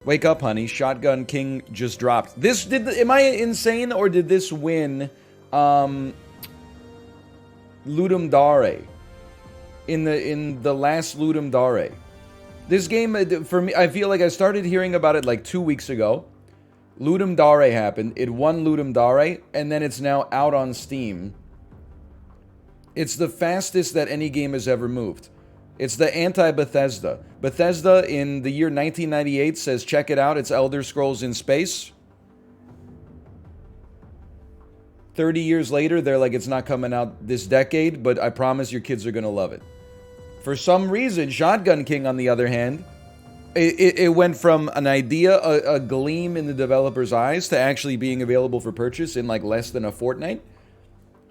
Wake up, honey. Shotgun King just dropped. This did. Am I insane or did this win? Ludum Dare in the last Ludum Dare. This game for me, I feel like I started hearing about it like 2 weeks ago. Ludum Dare happened. It won Ludum Dare, and then it's now out on Steam. It's the fastest that any game has ever moved. It's the anti-Bethesda. Bethesda in the year 1998 says, check it out, it's Elder Scrolls in space. 30 years later, they're like, it's not coming out this decade, but I promise your kids are going to love it. For some reason, Shotgun King, on the other hand, it went from an idea, a gleam in the developer's eyes, to actually being available for purchase in like less than a fortnight.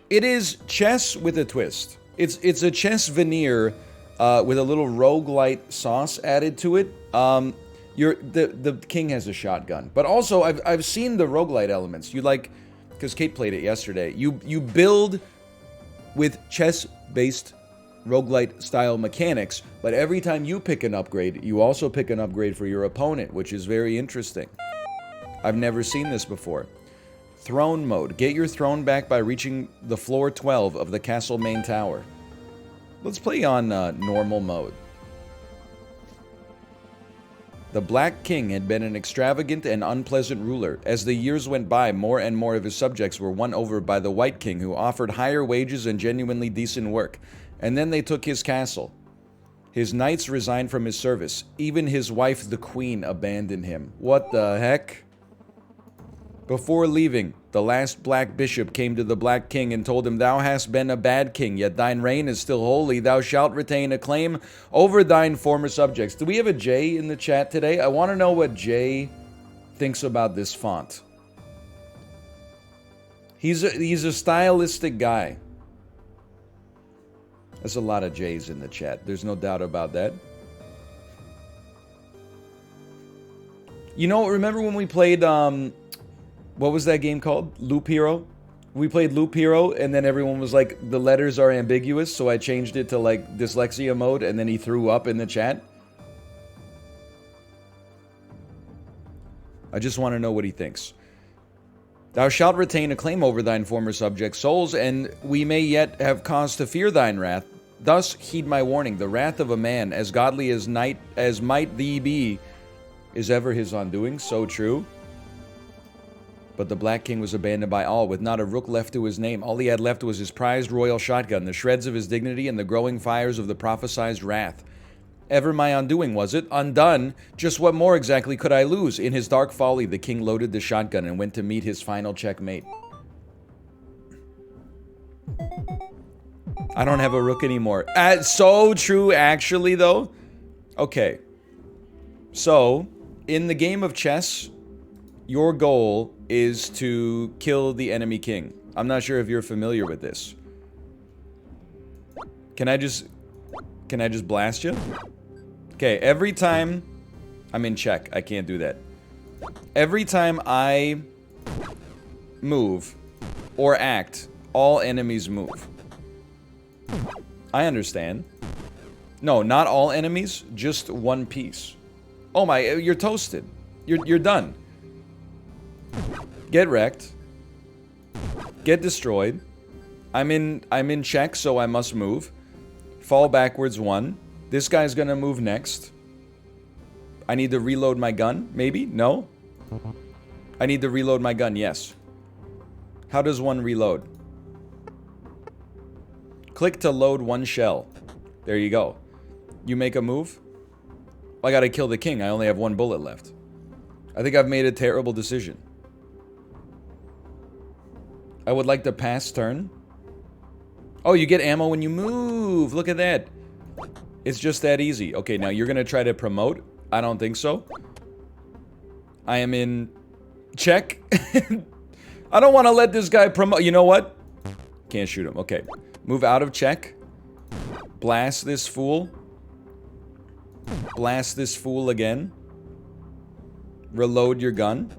It is chess with a twist. It's a chess veneer with a little roguelite sauce added to it. The king has a shotgun, but also I've seen the roguelite elements. You like, because Kate played it yesterday. You build with chess-based roguelite style mechanics, but every time you pick an upgrade, you also pick an upgrade for your opponent, which is very interesting. I've never seen this before. Throne mode. Get your throne back by reaching the floor 12 of the castle main tower. Let's play on normal mode. The Black King had been an extravagant and unpleasant ruler. As the years went by, more and more of his subjects were won over by the White King, who offered higher wages and genuinely decent work. And then they took his castle. His knights resigned from his service. Even his wife, the Queen, abandoned him. What the heck? Before leaving, the last Black Bishop came to the Black King and told him, Thou hast been a bad king, yet thine reign is still holy. Thou shalt retain a claim over thine former subjects. Do we have a Jay in the chat today? I want to know what Jay thinks about this font. He's a stylistic guy. There's a lot of Jays in the chat. There's no doubt about that. You know, remember when we played... what was that game called? Loop Hero? We played Loop Hero, and then everyone was like, the letters are ambiguous, so I changed it to, like, dyslexia mode, and then he threw up in the chat. I just want to know what he thinks. Thou shalt retain a claim over thine former subjects' souls, and we may yet have cause to fear thine wrath. Thus heed my warning. The wrath of a man, as godly as might thee be, is ever his undoing. So true. But the Black King was abandoned by all, with not a rook left to his name. All he had left was his prized royal shotgun, the shreds of his dignity, and the growing fires of the prophesied wrath. Ever my undoing, was it? Undone? Just what more exactly could I lose? In his dark folly, the king loaded the shotgun and went to meet his final checkmate. I don't have a rook anymore. So true, actually, though. Okay. So, in the game of chess, your goal is to kill the enemy king. I'm not sure if you're familiar with this. Can I just blast you? Okay, every time I'm in check, I can't do that. Every time I move or act, all enemies move. I understand. No, not all enemies, just one piece. Oh my, you're toasted. You're done. Get wrecked. Get destroyed. I'm in check, so I must move. Fall backwards 1. This guy's gonna move next. I need to reload my gun, maybe? No? I need to reload my gun, yes. How does one reload? Click to load one shell. There you go. You make a move? I gotta kill the king. I only have 1 bullet left. I think I've made a terrible decision. I would like to pass turn. Oh, you get ammo when you move. Look at that. It's just that easy. Okay, now you're gonna try to promote? I don't think so. I am in check. I don't want to let this guy promote. You know what? Can't shoot him. Okay. Move out of check. Blast this fool. Blast this fool again. Reload your gun.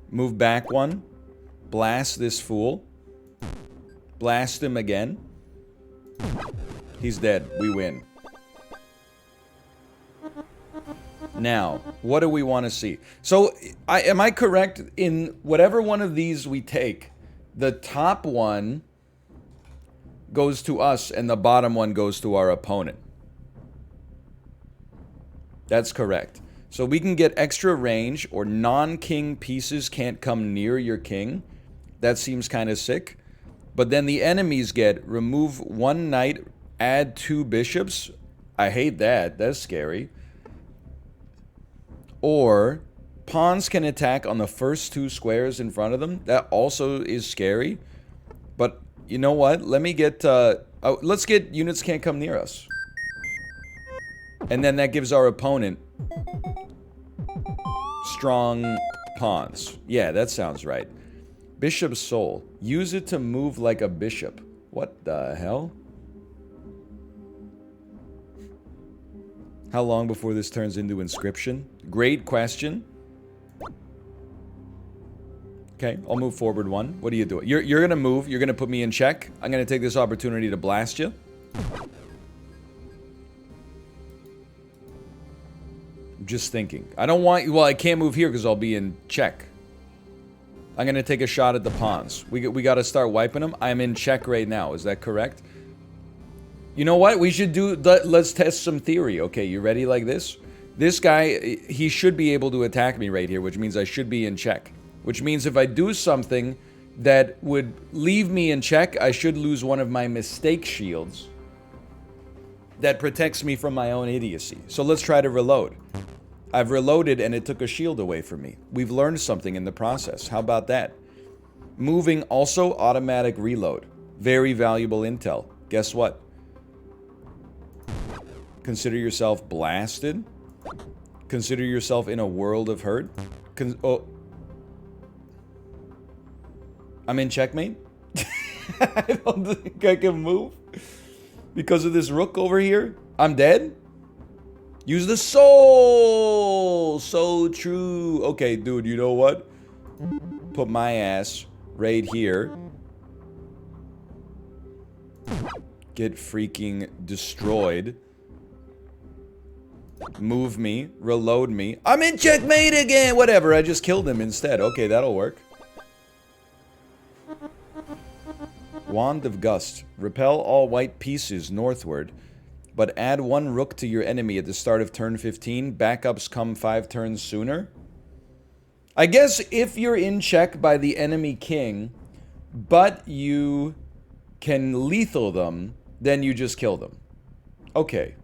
Move back 1. Blast this fool. Blast him again. He's dead. We win. Now, what do we want to see? So, am I correct in whatever one of these we take, the top one goes to us and the bottom one goes to our opponent? That's correct. So we can get extra range, or non-king pieces can't come near your king. That seems kind of sick. But then the enemies get remove 1 knight, add 2 bishops. I hate that. That's scary. Or pawns can attack on the first 2 squares in front of them. That also is scary. But you know what? Let me get... let's get units can't come near us. And then that gives our opponent strong pawns. Yeah, that sounds right. Bishop's Soul. Use it to move like a bishop. What the hell? How long before this turns into inscription? Great question. Okay, I'll move forward 1. What are you doing? You're gonna move. You're gonna put me in check. I'm gonna take this opportunity to blast you. I'm just thinking. I don't want... Well, I can't move here because I'll be in check. I'm gonna take a shot at the pawns. We gotta start wiping them. I'm in check right now. Is that correct? You know what? We should do... Let's test some theory. Okay, you ready like this? This guy, he should be able to attack me right here, which means I should be in check. Which means if I do something that would leave me in check, I should lose one of my mistake shields that protects me from my own idiocy. So let's try to reload. I've reloaded and it took a shield away from me. We've learned something in the process. How about that? Moving also automatic reload. Very valuable intel. Guess what? Consider yourself blasted. Consider yourself in a world of hurt. Oh. I'm in checkmate? I don't think I can move. Because of this rook over here? I'm dead? Use the soul! So true. Okay, dude, you know what? Put my ass right here. Get freaking destroyed. Move me. Reload me. I'm in checkmate again! Whatever, I just killed him instead. Okay, that'll work. Wand of Gust. Repel all white pieces northward, but add 1 rook to your enemy at the start of turn 15. Backups come 5 turns sooner. I guess if you're in check by the enemy king, but you can lethal them, then you just kill them. Okay.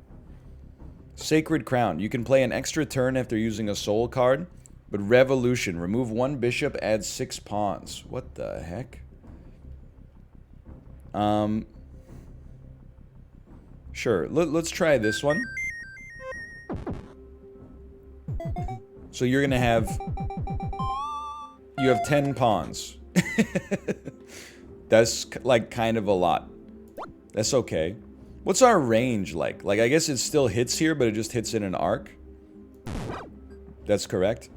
Sacred Crown. You can play an extra turn after using a soul card, but Revolution. Remove 1 bishop, add 6 pawns. What the heck? Sure. Let's try this one. So you're gonna have... You have 10 pawns. That's, like, kind of a lot. That's okay. What's our range like? Like, I guess it still hits here, but it just hits in an arc. That's correct.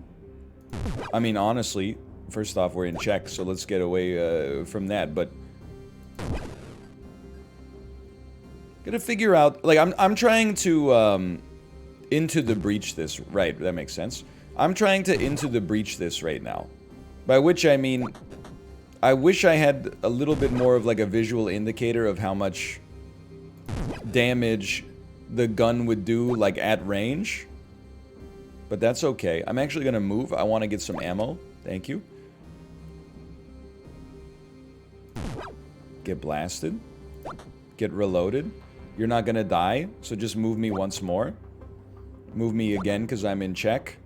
I mean, honestly, first off, we're in check, so let's get away from that, but... Gotta figure out... Like, I'm trying to, Into the Breach this... Right, that makes sense. I'm trying to Into the Breach this right now. By which I mean... I wish I had a little bit more of, like, a visual indicator of how much damage the gun would do, like, at range. But that's okay. I'm actually gonna move. I want to get some ammo. Thank you. Get blasted. Get reloaded. You're not gonna die, so just move me once more. Move me again, because I'm in check.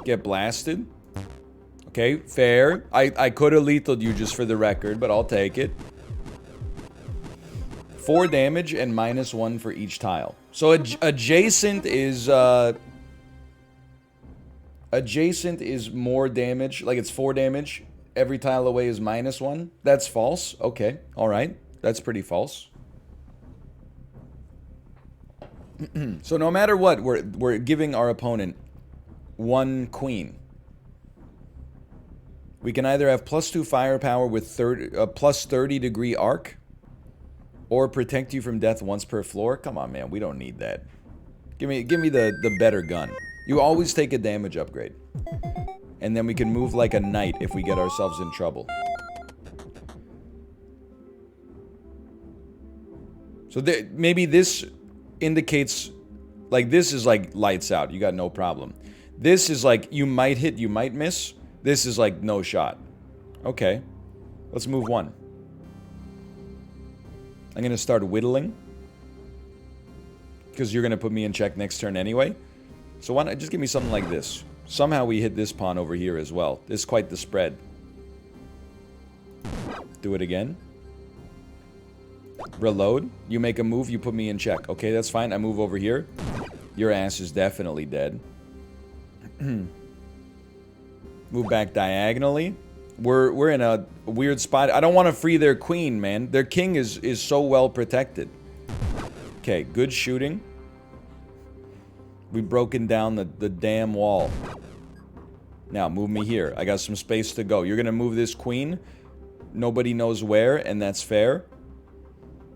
Get blasted. Okay, fair. I could have lethaled you just for the record, but I'll take it. 4 damage and -1 for each tile. So adjacent is adjacent is more damage. Like, it's 4 damage. Every tile away is -1. That's false. Okay, alright. That's pretty false. So no matter what, we're giving our opponent 1 queen. We can either have +2 firepower with +30 degree arc, or protect you from death once per floor. Come on, man, we don't need that. Give me the better gun. You always take a damage upgrade. And then we can move like a knight if we get ourselves in trouble. So maybe this indicates, like, this is like lights out. You got no problem. This is like, you might hit, you might miss. This is like no shot. Okay. Let's move one. I'm going to start whittling. Because you're going to put me in check next turn anyway. So why not just give me something like this? Somehow we hit this pawn over here as well. This is quite the spread. Do it again. Reload. You make a move, you put me in check. Okay, that's fine. I move over here. Your ass is definitely dead. Move back diagonally. We're in a weird spot. I don't want to free their queen, man. Their king is so well protected. Okay, good shooting. We've broken down the damn wall. Now, move me here. I got some space to go. You're going to move this queen. Nobody knows where, and that's fair.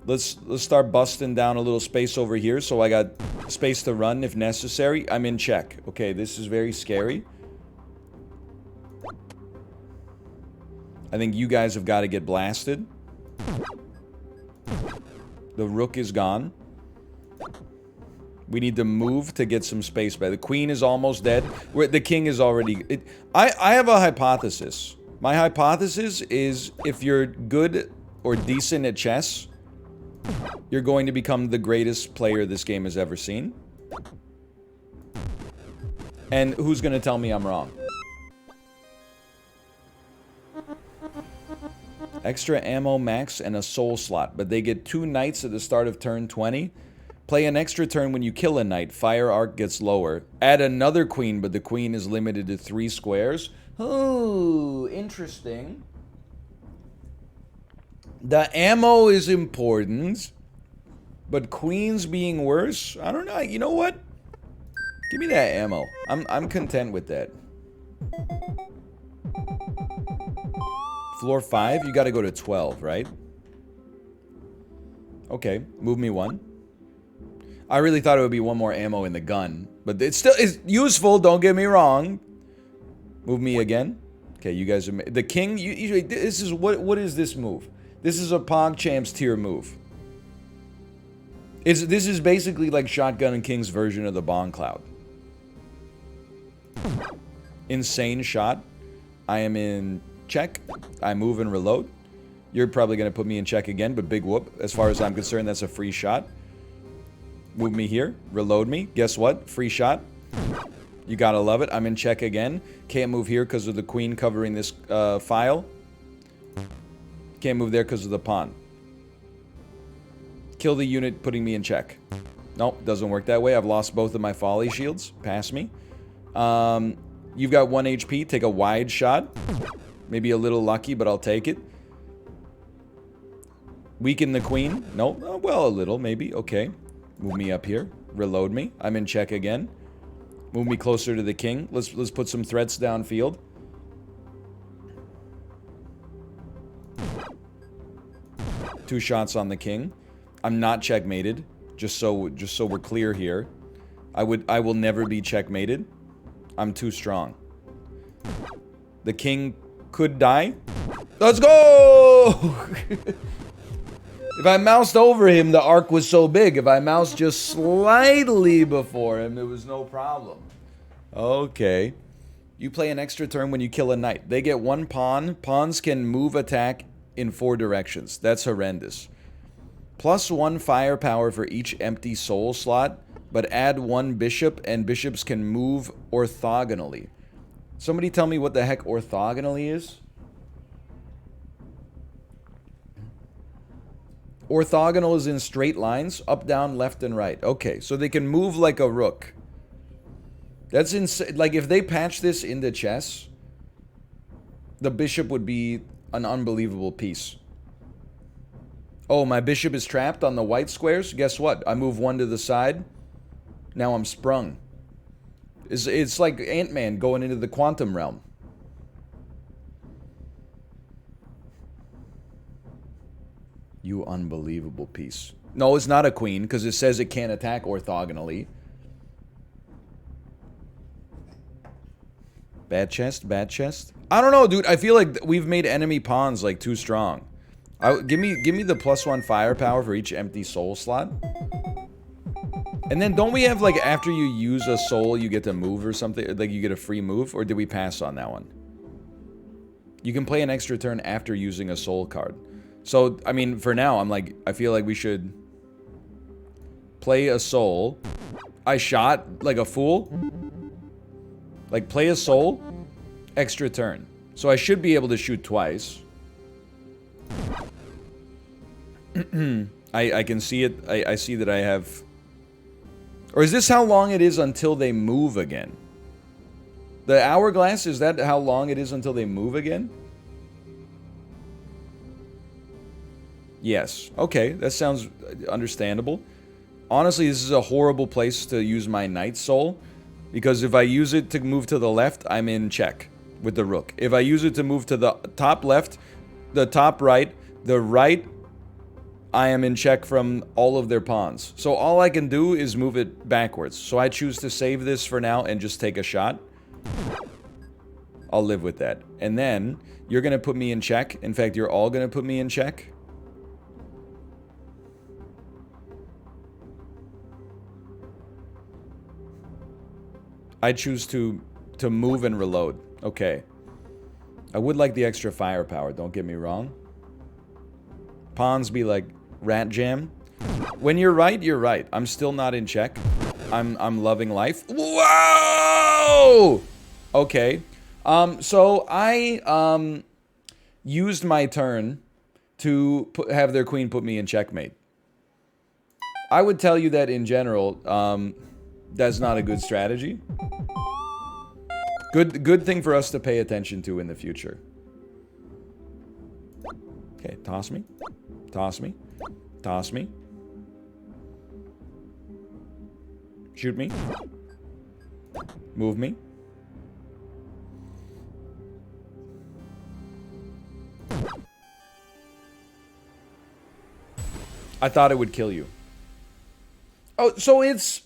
Let's start busting down a little space over here so I got space to run if necessary. I'm in check. Okay, this is very scary. I think you guys have got to get blasted. The rook is gone. We need to move to get some space back. The queen is almost dead. The king is already... I have a hypothesis. My hypothesis is if you're good or decent at chess, you're going to become the greatest player this game has ever seen. And who's going to tell me I'm wrong? Extra ammo max and a soul slot, but they get 2 knights at the start of turn 20. Play an extra turn when you kill a knight. Fire arc gets lower. Add another queen, but the queen is limited to 3 squares. Ooh, interesting. The ammo is important, but queens being worse? I don't know. You know what? Give me that ammo. I'm content with that. Floor 5, you got to go to 12, right? Okay, move me 1. I really thought it would be 1 more ammo in the gun, but it's still useful, don't get me wrong. Move me again. Okay, you guys are... The king, usually, this is... What is this move? This is a PogChamps tier move. This is basically like Shotgun and King's version of the Bomb Cloud. Insane shot. I am in check. I move and reload. You're probably going to put me in check again, but big whoop. As far as I'm concerned, that's a free shot. Move me here. Reload me. Guess what? Free shot. You gotta love it. I'm in check again. Can't move here because of the queen covering this file. Can't move there because of the pawn. Kill the unit, putting me in check. Nope, doesn't work that way. I've lost both of my folly shields. Pass me. You've got 1 HP. Take a wide shot. Maybe a little lucky, but I'll take it. Weaken the queen. Nope. Well, a little, maybe. Okay. Move me up here. Reload me. I'm in check again. Move me closer to the king. Let's put some threats downfield. Two shots on the king. I'm not checkmated. Just so we're clear here. I will never be checkmated. I'm too strong. The king could die. Let's go! If I moused over him, the arc was so big. If I moused just slightly before him, it was no problem. Okay. You play an extra turn when you kill a knight. They get 1 pawn. Pawns can move attack in 4 directions. That's horrendous. +1 firepower for each empty soul slot, but add 1 bishop, and bishops can move orthogonally. Somebody tell me what the heck orthogonally is? Orthogonal is in straight lines, up, down, left, and right. Okay, so they can move like a rook. That's insane. Like, if they patch this into chess, the bishop would be an unbelievable piece. Oh, my bishop is trapped on the white squares? Guess what? I move 1 to the side. Now I'm sprung. It's like Ant-Man going into the quantum realm. You unbelievable piece. No, it's not a queen, because it says it can't attack orthogonally. Bad chest, bad chest. I don't know, dude. I feel like we've made enemy pawns, like, too strong. Give me the +1 firepower for each empty soul slot. And then don't we have, like, after you use a soul, you get to move or something? Like, you get a free move? Or did we pass on that one? You can play an extra turn after using a soul card. So, I mean, for now, I'm like, I feel like we should play a soul. I shot like a fool. Like, play a soul, extra turn. So I should be able to shoot twice. I can see it. I see that I have... Or is this how long it is until they move again? The hourglass, is that how long it is until they move again? Yes. Okay, that sounds understandable. Honestly, this is a horrible place to use my Knight Soul. Because if I use it to move to the left, I'm in check with the rook. If I use it to move to the top left, the top right, the right, I am in check from all of their pawns. So all I can do is move it backwards. So I choose to save this for now and just take a shot. I'll live with that. And then, you're going to put me in check. In fact, you're all going to put me in check. I choose to move and reload. Okay. I would like the extra firepower, don't get me wrong. Pawns be like rat jam. When you're right, you're right. I'm still not in check. I'm loving life. Whoa! Okay. So I used my turn to have their queen put me in checkmate. I would tell you that in general, that's not a good strategy. Good thing for us to pay attention to in the future. Okay, toss me. Toss me. Toss me. Shoot me. Move me. I thought it would kill you. Oh, so it's...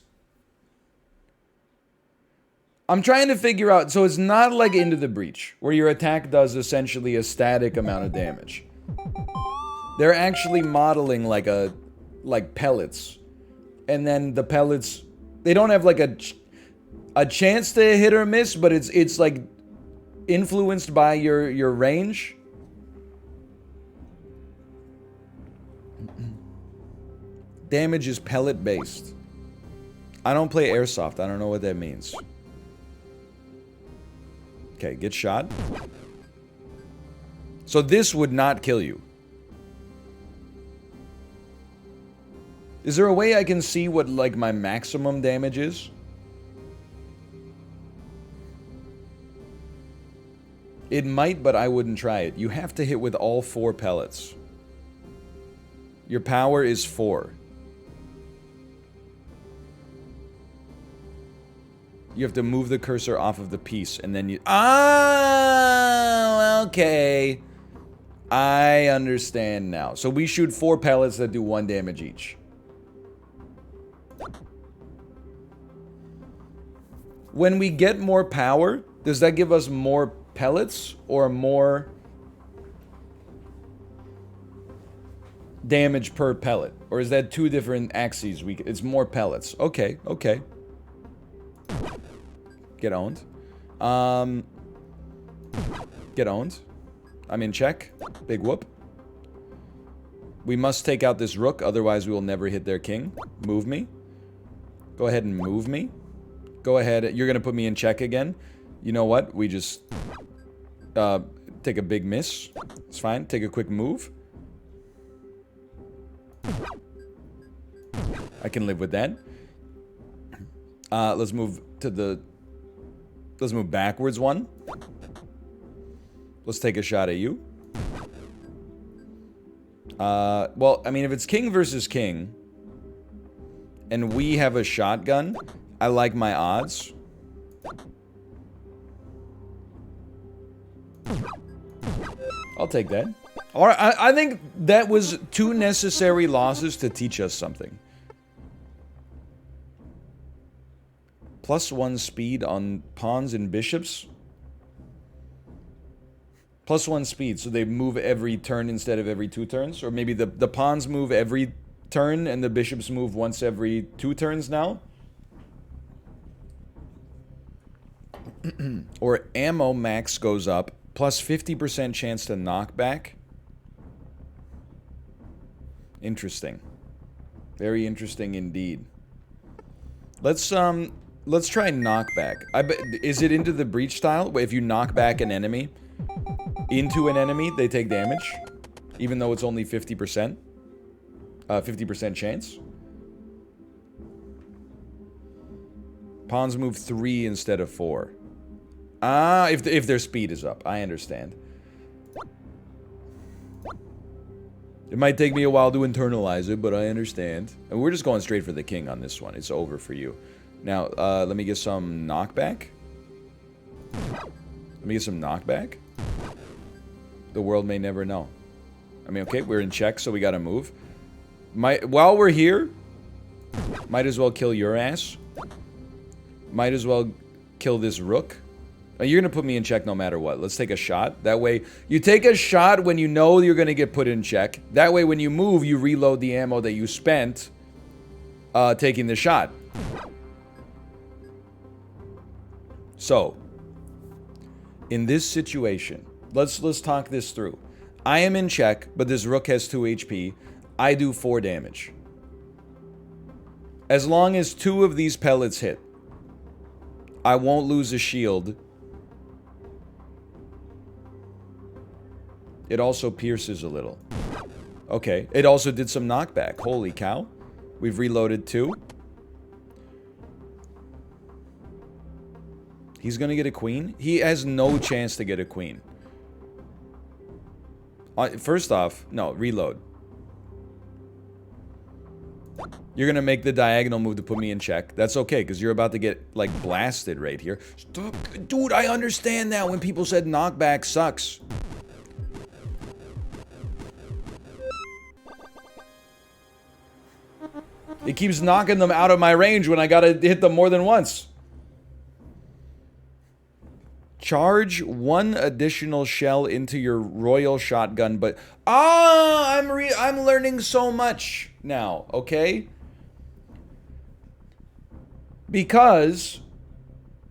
I'm trying to figure out... So it's not like Into the Breach, where your attack does essentially a static amount of damage. They're actually modeling like pellets. And then the pellets... They don't have like a chance to hit or miss, but it's like influenced by your range. Damage is pellet based. I don't play airsoft. I don't know what that means. Okay, get shot. So this would not kill you. Is there a way I can see what, like, my maximum damage is? It might, but I wouldn't try it. You have to hit with all 4 pellets. Your power is 4. You have to move the cursor off of the piece, and then you... Oh, okay. I understand now. So we shoot 4 pellets that do 1 damage each. When we get more power, does that give us more pellets or more damage per pellet? Or is that 2 different axes? It's more pellets. Okay, okay. Get owned. Get owned. I'm in check. Big whoop. We must take out this rook, otherwise we will never hit their king. Move me. Go ahead and move me. Go ahead. You're going to put me in check again. You know what? We just take a big miss. It's fine. Take a quick move. I can live with that. Let's move to the... Let's move backwards 1. Let's take a shot at you. Well, I mean, if it's king versus king, and we have a shotgun, I like my odds. I'll take that. Alright, I think that was 2 necessary losses to teach us something. +1 speed on pawns and bishops. +1 speed, so they move every turn instead of every 2 turns? Or maybe the pawns move every turn and the bishops move once every 2 turns now? Or ammo max goes up, plus 50% chance to knock back. Interesting. Very interesting indeed. Let's try knockback. I bet, is it into the breach style? If you knock back an enemy into an enemy, they take damage, even though it's only 50%. 50% chance. Pawns move 3 instead of 4. Ah, if their speed is up. I understand. It might take me a while to internalize it, but I understand. And we're just going straight for the king on this one. It's over for you. Now, let me get some knockback. Let me get some knockback. The world may never know. I mean, okay, we're in check, so we gotta move. While we're here, might as well kill your ass. Might as well kill this rook. You're gonna put me in check no matter what. Let's take a shot. That way, you take a shot when you know you're gonna get put in check. That way, when you move, you reload the ammo that you spent taking the shot. So, in this situation, let's talk this through. I am in check, but this rook has 2 HP. I do 4 damage. As long as 2 of these pellets hit, I won't lose a shield. It also pierces a little. Okay, it also did some knockback. Holy cow. We've reloaded 2. He's gonna get a queen? He has no chance to get a queen. First off, no, reload. You're gonna make the diagonal move to put me in check. That's okay, because you're about to get, like, blasted right here. Stop. Dude, I understand that when people said knockback sucks. It keeps knocking them out of my range when I gotta hit them more than once. Charge 1 additional shell into your royal shotgun, but... Ah! I'm learning so much now, okay? Because...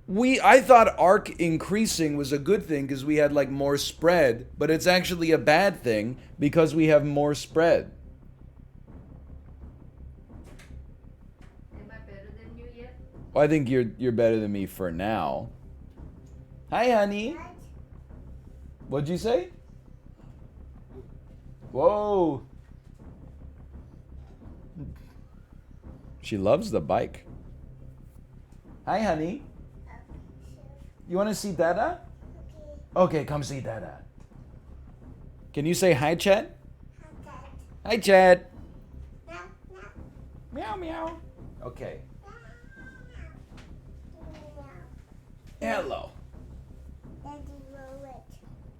I thought arc increasing was a good thing because we had, like, more spread. But it's actually a bad thing because we have more spread. Am I better than you yet? Well, I think you're better than me for now. Hi, honey. What'd you say? Whoa. She loves the bike. Hi, honey. You want to see Dada? Okay, come see Dada. Can you say hi, Chad? Hi, Chad. Meow, meow. Okay. Hello.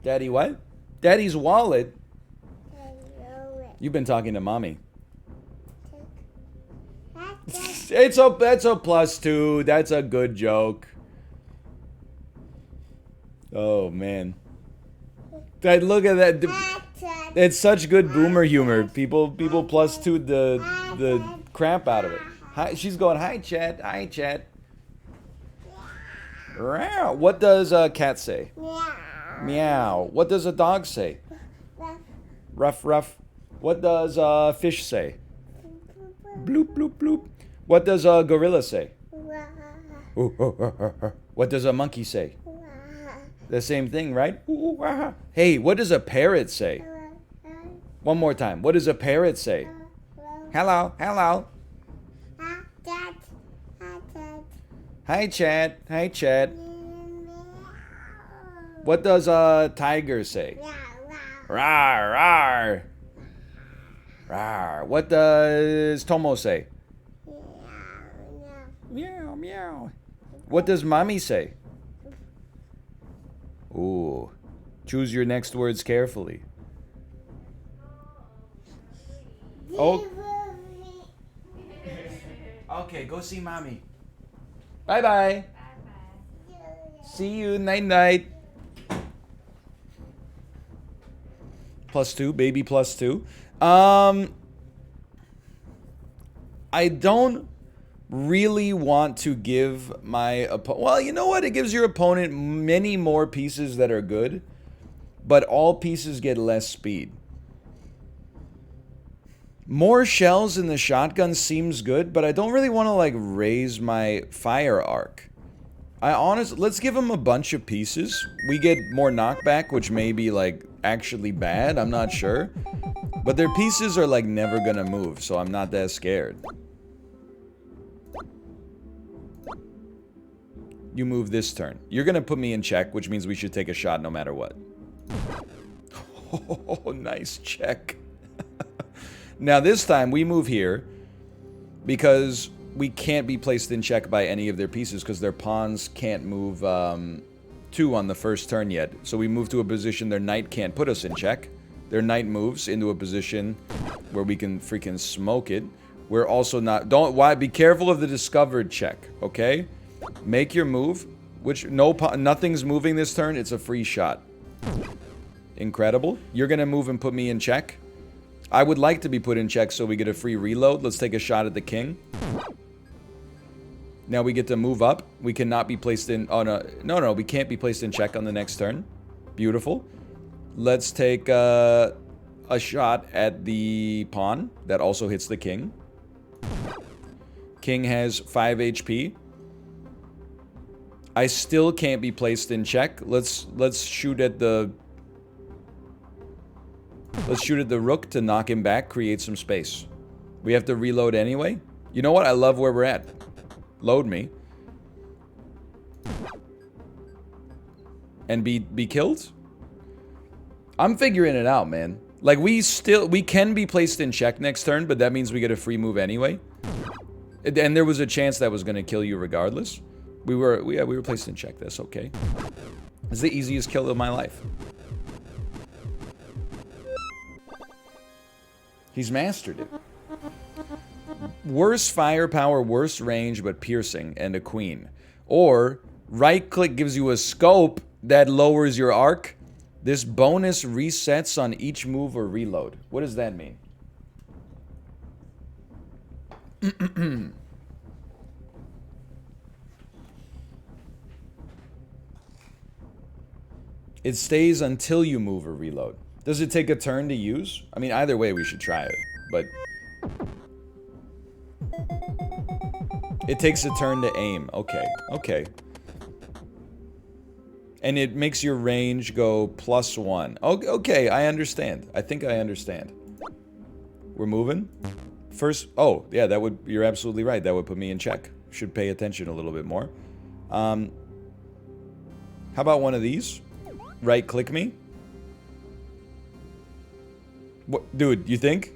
Daddy what? Daddy's wallet? You've been talking to mommy. That's a +2. That's a good joke. Oh man. Look at that. It's such good boomer humor. People +2 the crap out of it. Hi, she's going, hi Chad. Hi Chad. What does a cat say? Meow. What does a dog say? Ruff, ruff. What does a fish say? Bloop, bloop, bloop. What does a gorilla say? What does a monkey say? The same thing, right? Hey, what does a parrot say? One more time. What does a parrot say? Hello, hello. Hi, Chad. Hi, Chad. What does a tiger say? Rawr, rawr. Rawr. What does Tomo say? Meow, meow. What does mommy say? Ooh. Choose your next words carefully. Oh. Okay, go see mommy. Bye-bye. See you. Night-night. +2, baby +2. I don't really want to give my opponent... Well, you know what? It gives your opponent many more pieces that are good, but all pieces get less speed. More shells in the shotgun seems good, but I don't really want to, like, raise my fire arc. Let's give him a bunch of pieces. We get more knockback, which may be, like, actually bad. I'm not sure. But their pieces are, like, never gonna move, so I'm not that scared. You move this turn. You're gonna put me in check, which means we should take a shot no matter what. Oh, nice check. Now this time we move here because we can't be placed in check by any of their pieces because their pawns can't move 2 on the first turn yet. So we move to a position their knight can't put us in check. Their knight moves into a position where we can freaking smoke it. We're also not... Be careful of the discovered check, okay? Make your move, which nothing's moving this turn. It's a free shot. Incredible. You're gonna move and put me in check. I would like to be put in check so we get a free reload. Let's take a shot at the king. Now we get to move up. We cannot be placed in... Oh, no. No, we can't be placed in check on the next turn. Beautiful. Let's take a shot at the pawn. That also hits the king. King has 5 HP. I still can't be placed in check. Let's shoot at the... Let's shoot at the rook to knock him back, create some space. We have to reload anyway. You know what? I love where we're at. Load me. And be killed? I'm figuring it out, man. Like, we can be placed in check next turn, but that means we get a free move anyway. And there was a chance that was going to kill you regardless. We were placed in check. That's okay. It's the easiest kill of my life. He's mastered it. Worse firepower, worse range, but piercing, and a queen. Or, right-click gives you a scope that lowers your arc. This bonus resets on each move or reload. What does that mean? It stays until you move or reload. Does it take a turn to use? I mean, either way, we should try it. But it takes a turn to aim. Okay, okay. And it makes your range go +1. Okay, I understand. I think I understand. We're moving. First, oh, yeah, that would, you're absolutely right. That would put me in check. Should pay attention a little bit more. How about one of these? Right-click me. What, dude, you think?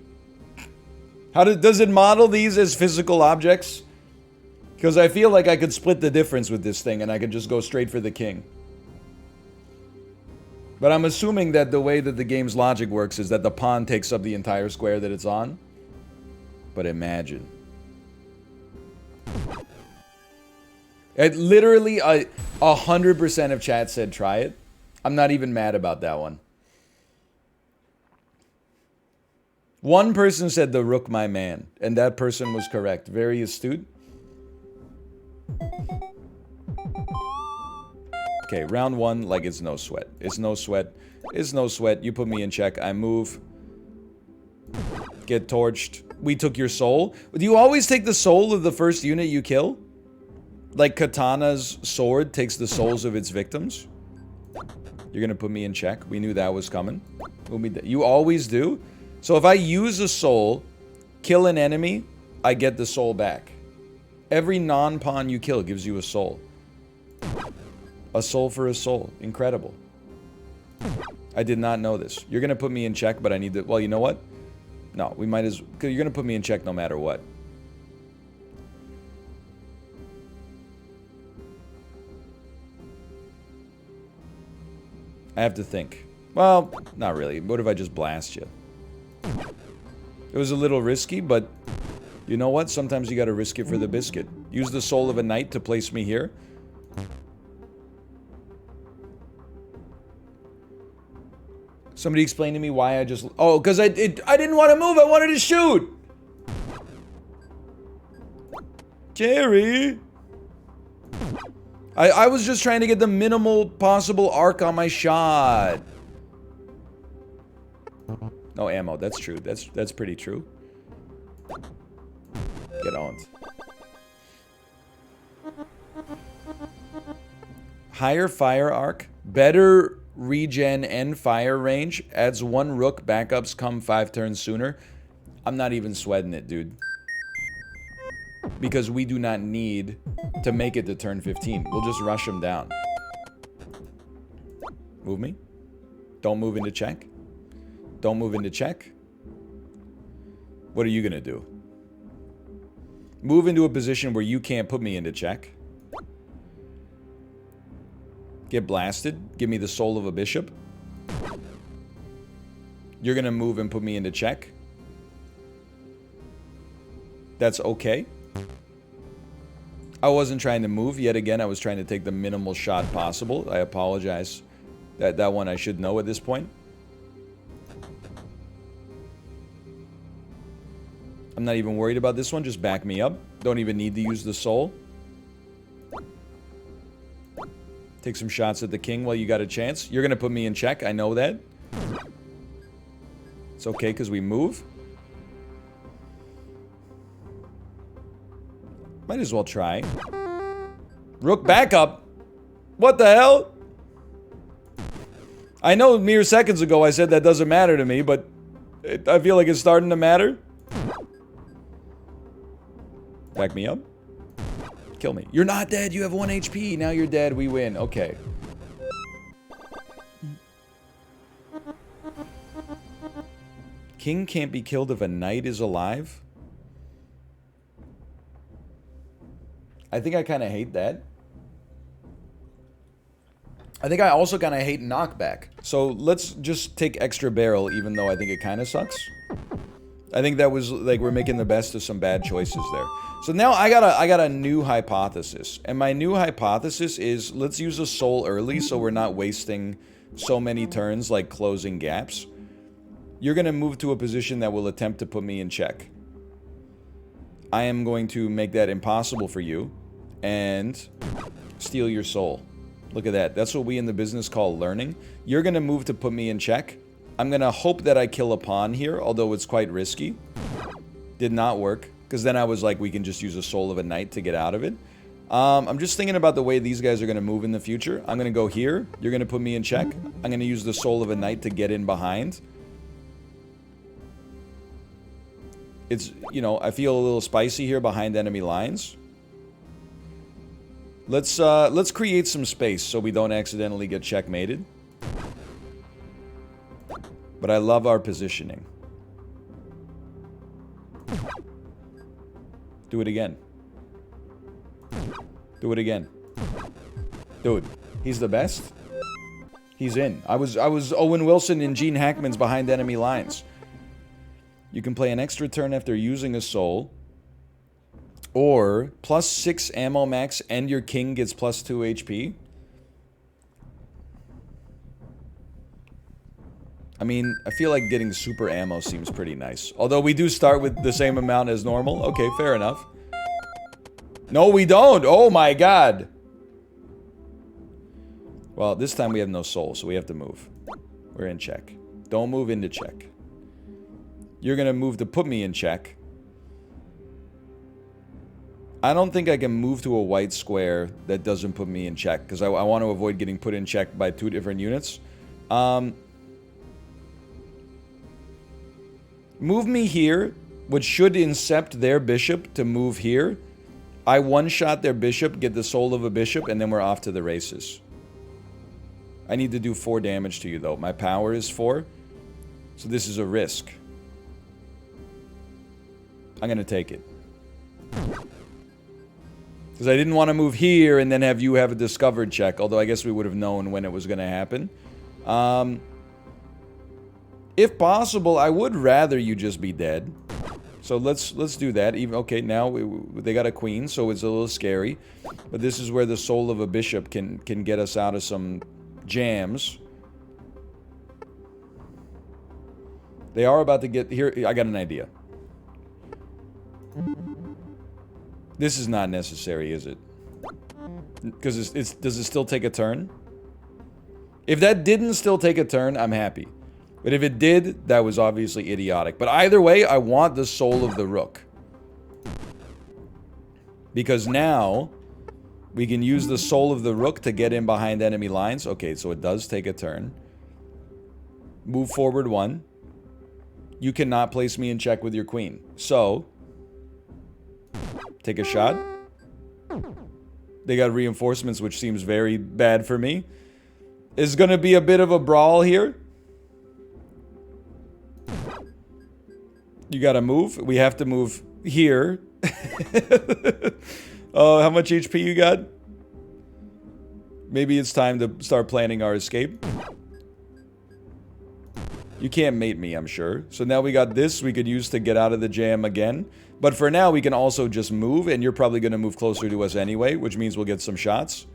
Does it model these as physical objects? Because I feel like I could split the difference with this thing and I could just go straight for the king. But I'm assuming that the way that the game's logic works is that the pawn takes up the entire square that it's on. But imagine. It literally, 100% of chat said try it. I'm not even mad about that one. One person said the rook my man, and that person was correct. Very astute. Okay, round one, like it's no sweat. It's no sweat. It's no sweat. You put me in check. I move. Get torched. We took your soul. Do you always take the soul of the first unit you kill? Like Katana's sword takes the souls of its victims? You're gonna put me in check. We knew that was coming. You always do? So if I use a soul, kill an enemy, I get the soul back. Every non-pawn you kill gives you a soul. A soul for a soul. Incredible. I did not know this. You're gonna put me in check, but I need to... Well, you know what? No, we might as... You're gonna put me in check no matter what. I have to think. Well, not really. What if I just blast you? It was a little risky, but... You know what? Sometimes you gotta risk it for the biscuit. Use the soul of a knight to place me here. Somebody explain to me why I just... Oh, because I didn't want to move. I wanted to shoot. Jerry. I was just trying to get the minimal possible arc on my shot. No ammo. That's true. That's pretty true. Get on. Higher fire arc. Better regen and fire range. Adds 1 rook. Backups come 5 turns sooner. I'm not even sweating it, dude. Because we do not need to make it to turn 15. We'll just rush them down. Move me. Don't move into check. Don't move into check. What are you going to do? Move into a position where you can't put me into check. Get blasted. Give me the soul of a bishop. You're going to move and put me into check. That's okay. I wasn't trying to move. Yet again, I was trying to take the minimal shot possible. I apologize. That one I should know at this point. I'm not even worried about this one. Just back me up. Don't even need to use the soul. Take some shots at the king while you got a chance. You're going to put me in check. I know that. It's okay because we move. Might as well try. Rook back up. What the hell? I know mere seconds ago I said that doesn't matter to me, but I feel like it's starting to matter. Back me up. Kill me. You're not dead. You have 1 HP. Now you're dead. We win. Okay. King can't be killed if a knight is alive. I think I kind of hate that. I think I also kind of hate knockback. So let's just take extra barrel, even though I think it kind of sucks. I think that was like we're making the best of some bad choices there. So now I got a new hypothesis. And my new hypothesis is let's use a soul early so we're not wasting so many turns like closing gaps. You're going to move to a position that will attempt to put me in check. I am going to make that impossible for you and steal your soul. Look at that. That's what we in the business call learning. You're going to move to put me in check. I'm going to hope that I kill a pawn here, although it's quite risky. Did not work, because then I was like, we can just use a soul of a knight to get out of it. I'm just thinking about the way these guys are going to move in the future. I'm going to go here. You're going to put me in check. I'm going to use the soul of a knight to get in behind. It's, you know, I feel a little spicy here behind enemy lines. Let's create some space so we don't accidentally get checkmated. But I love our positioning. Do it again. Do it again. Dude, he's the best. He's in. I was Owen Wilson and Gene Hackman's behind enemy lines. You can play an extra turn after using a soul. Or +6 ammo max and your king gets +2 HP. I mean, I feel like getting super ammo seems pretty nice. Although we do start with the same amount as normal. Okay, fair enough. No, we don't. Oh my god. Well, this time we have no soul, so we have to move. We're in check. Don't move into check. You're going to move to put me in check. I don't think I can move to a white square that doesn't put me in check, because I want to avoid getting put in check by 2 different units. Move me here, which should incept their bishop to move here. I one-shot their bishop, get the soul of a bishop, and then we're off to the races. I need to do 4 damage to you, though. My power is 4, so this is a risk. I'm going to take it. Because I didn't want to move here and then have you have a discovered check. Although I guess we would have known when it was going to happen. If possible, I would rather you just be dead. So let's do that. Even okay, now they got a queen, so it's a little scary. But this is where the soul of a bishop can get us out of some jams. They are about to get... Here, I got an idea. This is not necessary, is it? Because does it still take a turn? If that didn't still take a turn, I'm happy. But if it did, that was obviously idiotic. But either way, I want the soul of the rook. Because now, we can use the soul of the rook to get in behind enemy lines. Okay, so it does take a turn. Move forward 1. You cannot place me in check with your queen. So, take a shot. They got reinforcements, which seems very bad for me. Is going to be a bit of a brawl here. You got to move. We have to move here. Oh, how much HP you got? Maybe it's time to start planning our escape. You can't mate me, I'm sure. So now we got this we could use to get out of the jam again. But for now, we can also just move, and you're probably going to move closer to us anyway, which means we'll get some shots.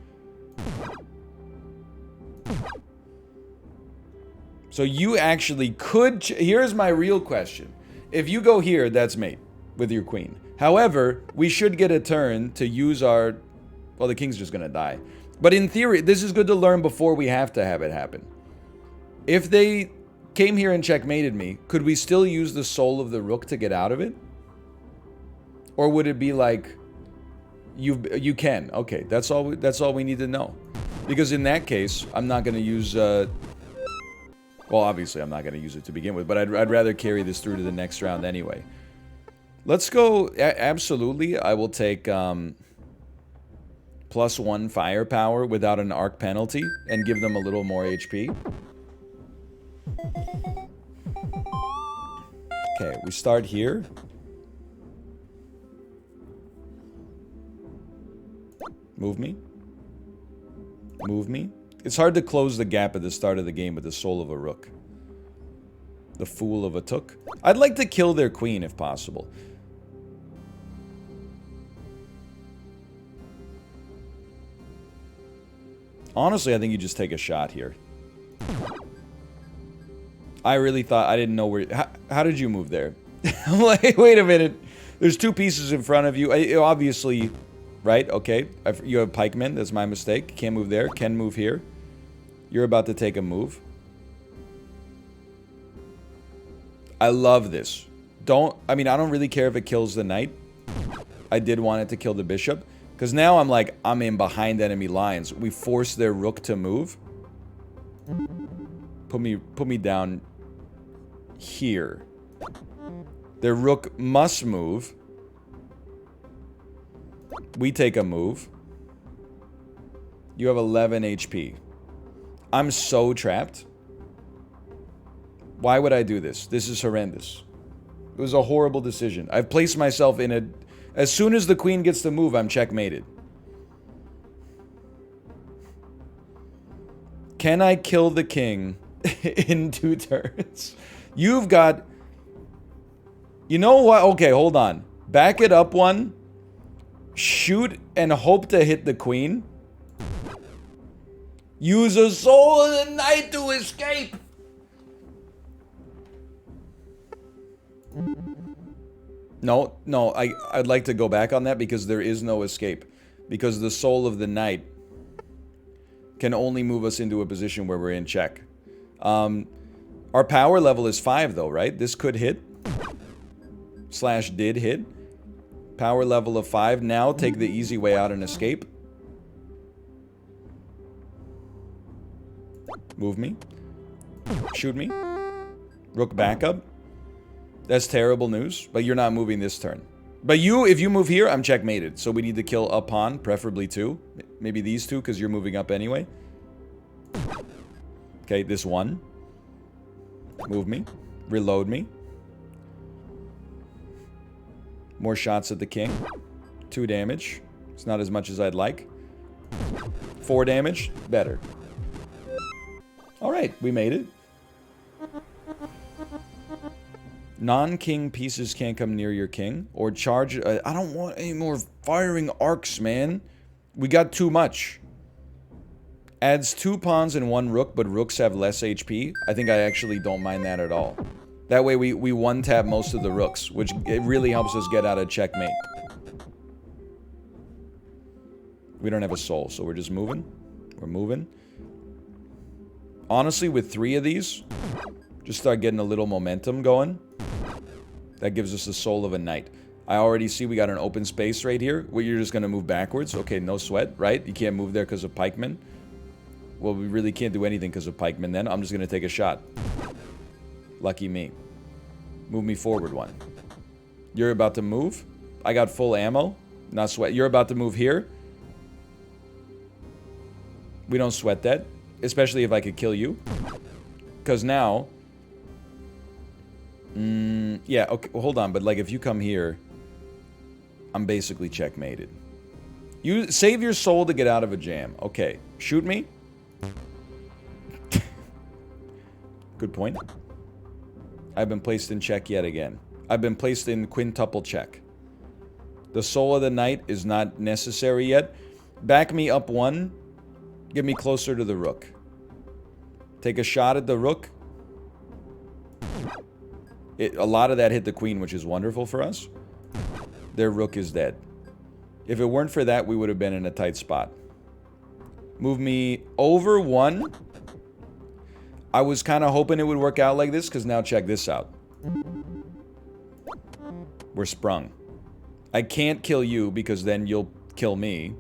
So you actually could... Here's my real question. If you go here, that's mate with your queen. However, we should get a turn to use our... Well, the king's just going to die. But in theory, this is good to learn before we have to have it happen. If they came here and checkmated me, could we still use the soul of the rook to get out of it? Or would it be like, you can? Okay, that's all we need to know. Because in that case, I'm not going to use... well, obviously, I'm not going to use it to begin with, but I'd rather carry this through to the next round anyway. Let's go... Absolutely, I will take... +1 firepower without an arc penalty and give them a little more HP. Okay, we start here. Move me. Move me. It's hard to close the gap at the start of the game with the soul of a rook. The fool of a took. I'd like to kill their queen if possible. Honestly, I think you just take a shot here. I really thought... I didn't know where... How did you move there? I'm like, wait a minute. There's 2 pieces in front of you. Obviously... Right? Okay. You have pikemen. That's my mistake. Can't move there. Can move here. You're about to take a move. I love this. I mean, I don't really care if it kills the knight. I did want it to kill the bishop. Because now I'm like, I'm in behind enemy lines. We force their rook to move. Put me down here. Their rook must move. We take a move. You have 11 HP. I'm so trapped. Why would I do this? This is horrendous. It was a horrible decision. I've placed myself in a... As soon as the queen gets to move, I'm checkmated. Can I kill the king in 2 turns? You've got... You know what? Okay, hold on. Back it up 1. Shoot and hope to hit the queen. Use a soul of the knight to escape. No, I'd like to go back on that because there is no escape. Because the soul of the knight can only move us into a position where we're in check. Our power level is 5 though, right? This could hit. / did hit. Power level of 5. Now take the easy way out and escape. Move me. Shoot me. Rook backup. That's terrible news, but you're not moving this turn. But if you move here, I'm checkmated. So we need to kill a pawn, preferably 2. Maybe these 2, because you're moving up anyway. Okay, this 1. Move me. Reload me. More shots at the king. 2 damage. It's not as much as I'd like. 4 damage. Better. Alright, we made it. Non-king pieces can't come near your king. Or charge... I don't want any more firing arcs, man. We got too much. Adds 2 pawns and 1 rook, but rooks have less HP. I think I actually don't mind that at all. That way we one-tap most of the rooks, which it really helps us get out of checkmate. We don't have a soul, so we're just moving. We're moving. Honestly, with 3 of these, just start getting a little momentum going. That gives us the soul of a knight. I already see we got an open space right here, where you're just going to move backwards. Okay, no sweat, right? You can't move there because of pikemen. Well, we really can't do anything because of pikemen then. I'm just going to take a shot. Lucky me. Move me forward 1. You're about to move. I got full ammo. Not sweat. You're about to move here. We don't sweat that. Especially if I could kill you. Because now... yeah, okay, well, hold on. But, like, if you come here... I'm basically checkmated. You save your soul to get out of a jam. Okay. Shoot me. Good point. I've been placed in check yet again. I've been placed in quintuple check. The soul of the knight is not necessary yet. Back me up 1. Get me closer to the rook. Take a shot at the rook. A lot of that hit the queen, which is wonderful for us. Their rook is dead. If it weren't for that, we would have been in a tight spot. Move me over 1. I was kind of hoping it would work out like this, because now check this out. We're sprung. I can't kill you, because then you'll kill me.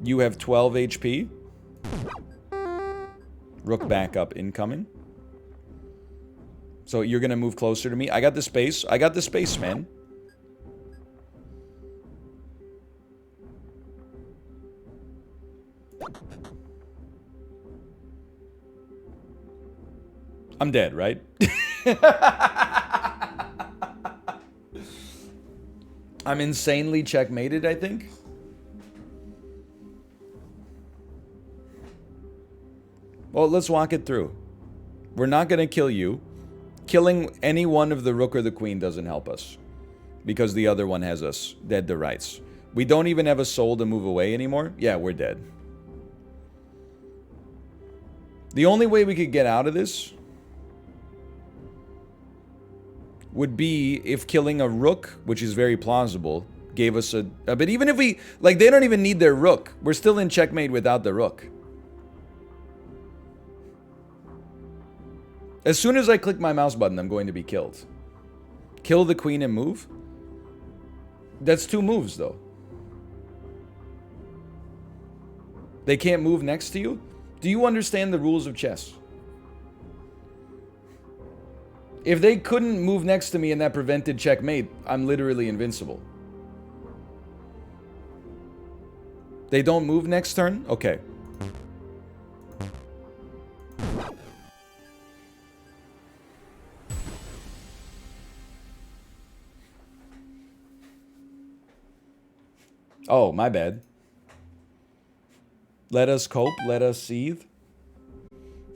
You have 12 HP. Rook back up incoming. So you're going to move closer to me. I got the space. I got the space, man. I'm dead, right? I'm insanely checkmated, I think. Well, let's walk it through. We're not going to kill you. Killing any one of the rook or the queen doesn't help us. Because the other one has us dead to rights. We don't even have a soul to move away anymore. Yeah, we're dead. The only way we could get out of this would be if killing a rook, which is very plausible, gave us a... But even if we... Like, they don't even need their rook. We're still in checkmate without the rook. As soon as I click my mouse button, I'm going to be killed. Kill the queen and move? That's 2 moves, though. They can't move next to you? Do you understand the rules of chess? If they couldn't move next to me and that prevented checkmate, I'm literally invincible. They don't move next turn? Okay. Oh, my bad. Let us cope. Let us seethe.